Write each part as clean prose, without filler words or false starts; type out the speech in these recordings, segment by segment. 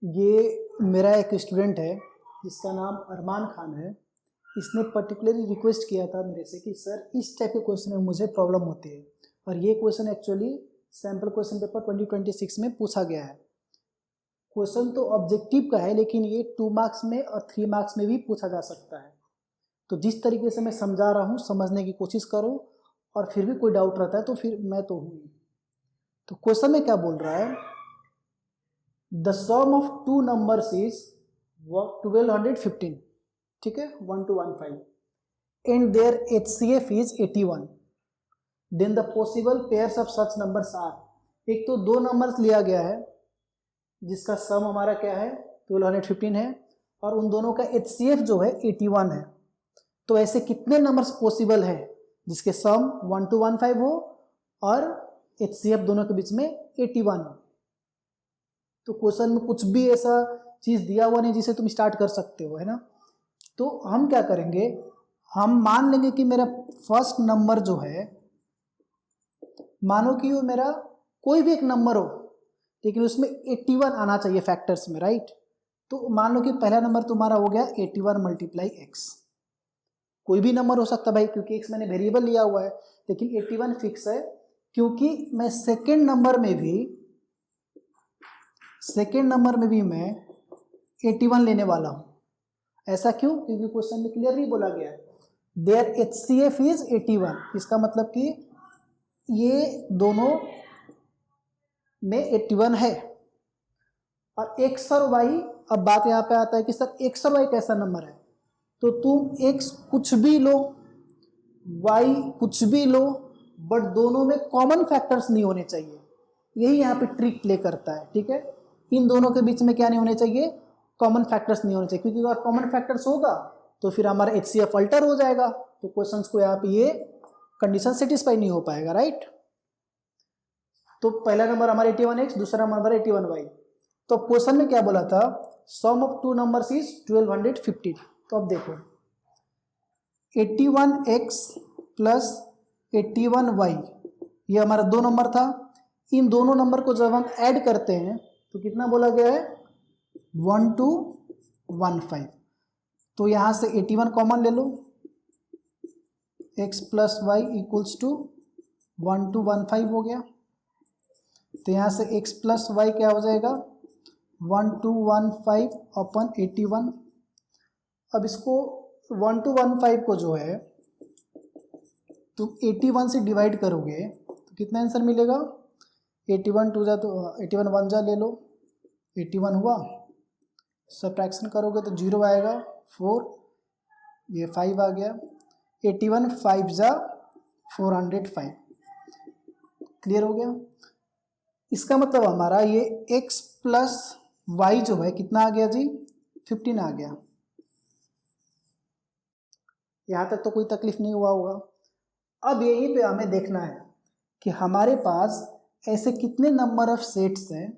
ये मेरा एक स्टूडेंट है जिसका नाम अरमान खान है। इसने पर्टिकुलरली रिक्वेस्ट किया था मेरे से कि सर इस टाइप के क्वेश्चन में मुझे प्रॉब्लम होती है, और ये question actually sample question paper 2026 में पूछा गया है। क्वेश्चन तो ऑब्जेक्टिव का है, लेकिन ये 2 मार्क्स में और 3 मार्क्स में भी पूछा जा सकता है। तो जिस तरीके से मैं समझा रहा हूँ समझने की कोशिश करो, और फिर भी कोई डाउट रहता है तो फिर मैं तो हूँ। तो क्वेश्चन में क्या बोल रहा है, the sum of 2 numbers is 1215, ठीक है, 1 to 15, and their HCF is 81, then the possible pairs of such numbers are. एक तो 2 नंबर्स लिया गया है जिसका सम हमारा क्या है 1215 है, और उन दोनों का HCF जो है 81 है। तो ऐसे कितने नंबर्स पॉसिबल है जिसके सम 1 to 15 हो और HCF दोनों के बीच में 81 हो। तो क्वेश्चन में कुछ भी ऐसा चीज दिया हुआ नहीं जिसे तुम स्टार्ट कर सकते हो, है ना। तो हम क्या करेंगे, हम मान लेंगे कि मेरा फर्स्ट नंबर जो है, मानो कि वो मेरा कोई भी एक नंबर हो, लेकिन उसमें 81 आना चाहिए फैक्टर्स में, राइट। तो मान लो कि पहला नंबर तुम्हारा हो गया 81 मल्टीप्लाई x। कोई भी नंबर हो सकता है भाई, क्योंकि x मैंने वेरिएबल लिया हुआ है, लेकिन 81 फिक्स है। क्योंकि मैं सेकेंड नंबर में भी मैं 81 लेने वाला हूं। ऐसा क्यों? क्योंकि क्वेश्चन में क्लियरली बोला गया है देयर HCF इज 81। इसका मतलब कि ये दोनों में 81 है। और x और y, अब बात यहाँ पे आता है कि सर x और y कैसा नंबर है। तो तुम x कुछ भी लो, y कुछ भी लो, बट दोनों में कॉमन फैक्टर्स नहीं होने चाहिए। यही यहाँ पे ट्रिक प्ले करता है, ठीक है। इन दोनों के बीच में क्या नहीं होने चाहिए, कॉमन फैक्टर्स नहीं होने चाहिए, क्योंकि अगर कॉमन फैक्टर्स होगा तो फिर हमारा HCF अल्टर हो जाएगा, तो क्वेश्चंस को यहाँ पे ये कंडीशन सेटिस्फाई नहीं हो पाएगा, राइट। तो पहला नंबर हमारा 81x, दूसरा नंबर 81y। तो क्वेश्चन में क्या बोला था, सम ऑफ 2 नंबर्स इज 1215। तो अब देखो 81x प्लस 81y, ये हमारा 2 नंबर था। इन दोनों नंबर को जब हम ऐड करते हैं तो कितना बोला गया है 1 to 15। तो यहां से 81 कॉमन ले लो, x plus y equals to 1 to 15 हो गया। तो यहां से x प्लस वाई क्या हो जाएगा 1 to 15 अपन 81। अब इसको 1 to 15 को जो है तुम 81 से डिवाइड करोगे तो कितना आंसर मिलेगा, 81 टू जा तो 81 1 जा ले लो, 81 हुआ, सब्ट्रैक्शन करोगे तो 0 आएगा, 4, ये 5 आ गया, 81 5 जा 405। क्लियर हो गया। इसका मतलब हमारा ये x प्लस वाई जो है कितना आ गया जी 15 आ गया। यहां तक तो कोई तकलीफ नहीं हुआ होगा। अब यहीं पे हमें देखना है कि हमारे पास ऐसे कितने नंबर ऑफ सेट्स हैं,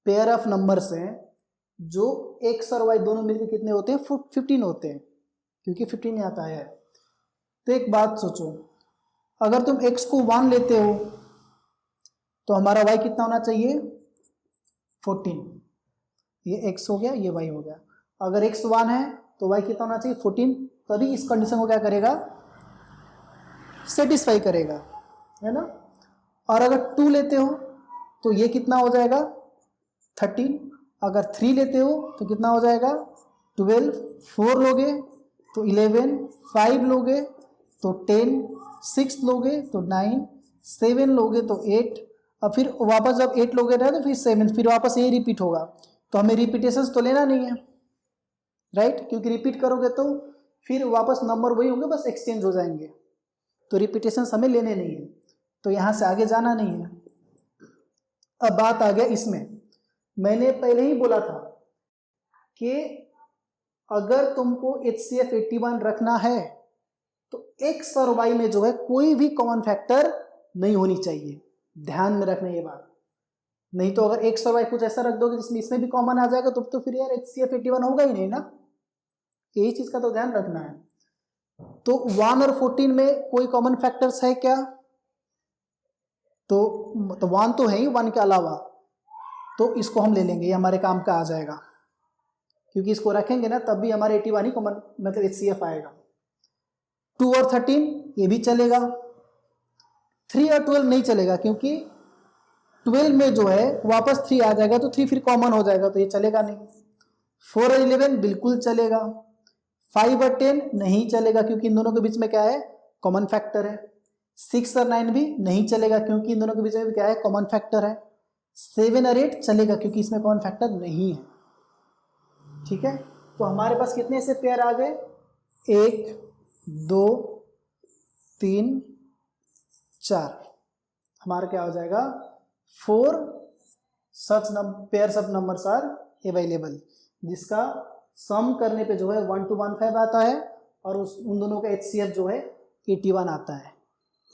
पेयर ऑफ नंबर्स हैं, जो x और y दोनों मिलकर कितने होते हैं 15 होते हैं, क्योंकि 15 आता है। तो एक बात सोचो, अगर तुम x को 1 लेते हो तो हमारा y कितना होना चाहिए 14। ये x हो गया, ये y हो गया। अगर x 1 है तो y कितना होना चाहिए 14, तभी इस कंडीशन को क्या करेगा सेटिस्फाई करेगा, है ना। और अगर 2 लेते हो तो ये कितना हो जाएगा 13। अगर 3 लेते हो तो कितना हो जाएगा 12, 4 लोगे तो 11, 5 लोगे तो 10, 6 लोगे तो 9, 7 लोगे तो 8, और फिर वापस जब 8 लोगे ना तो फिर 7, फिर वापस ये रिपीट होगा। तो हमें रिपीटेशंस तो लेना नहीं है, राइट, क्योंकि रिपीट करोगे तो फिर वापस नंबर वही होंगे, बस एक्सचेंज हो जाएंगे। तो रिपीटेशंस हमें लेने नहीं है, तो यहां से आगे जाना नहीं है। अब बात आ गया इसमें, मैंने पहले ही बोला था कि अगर तुमको HCF 81 रखना है तो x और y में जो है कोई भी कॉमन फैक्टर नहीं होनी चाहिए, ध्यान में रखना ये बात। नहीं तो अगर x और y कुछ ऐसा रख दोगे जिसमें इसमें भी कॉमन आ जाएगा तो फिर यार HCF 81 होगा ही नहीं ना। यही चीज का तो ध्यान रखना है। तो 1 और 14 में कोई कॉमन फैक्टर्स है क्या, तो 1 तो है ही 1 के अलावा, तो इसको हम ले लेंगे, ये हमारे काम का आ जाएगा, क्योंकि इसको रखेंगे ना तब भी हमारे 81 ही कॉमन मतलब HCF आएगा। 2 और 13 ये भी चलेगा। 3 और 12 नहीं चलेगा, क्योंकि 12 में जो है वापस 3 आ जाएगा, तो 3 फिर कॉमन हो जाएगा, तो ये चलेगा नहीं। 4 और 11 बिल्कुल चलेगा। 5 और 10 नहीं चलेगा, क्योंकि इन दोनों के बीच में क्या है, कॉमन फैक्टर है। 6 और 9 भी नहीं चलेगा, क्योंकि इन दोनों के बीच में क्या है, कॉमन फैक्टर है। 7 और 8 चलेगा, क्योंकि इसमें कॉमन फैक्टर नहीं है। ठीक है, तो हमारे पास कितने ऐसे पेयर आ गए, 1 2 3 4, हमारा क्या हो जाएगा, 4 such pairs of numbers are available, जिसका सम करने पे जो है 1215 आता है, और उन दोनों का HCF जो है 81 आता है।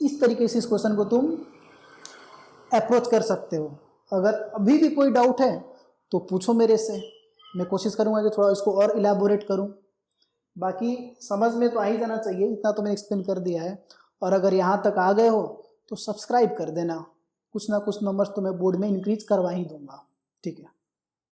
इस तरीके से इस क्वेश्चन को तुम अप्रोच कर सकते हो। अगर अभी भी कोई डाउट है तो पूछो मेरे से, मैं कोशिश करूंगा कि थोड़ा इसको और इलैबोरेट करूं। बाकी समझ में तो आ ही जाना चाहिए, इतना तो मैंने एक्सप्लेन कर दिया है। और अगर यहाँ तक आ गए हो तो सब्सक्राइब कर देना, कुछ ना कुछ नंबर्स तो मैं बोर्ड में इंक्रीज करवा ही दूंगा। ठीक है।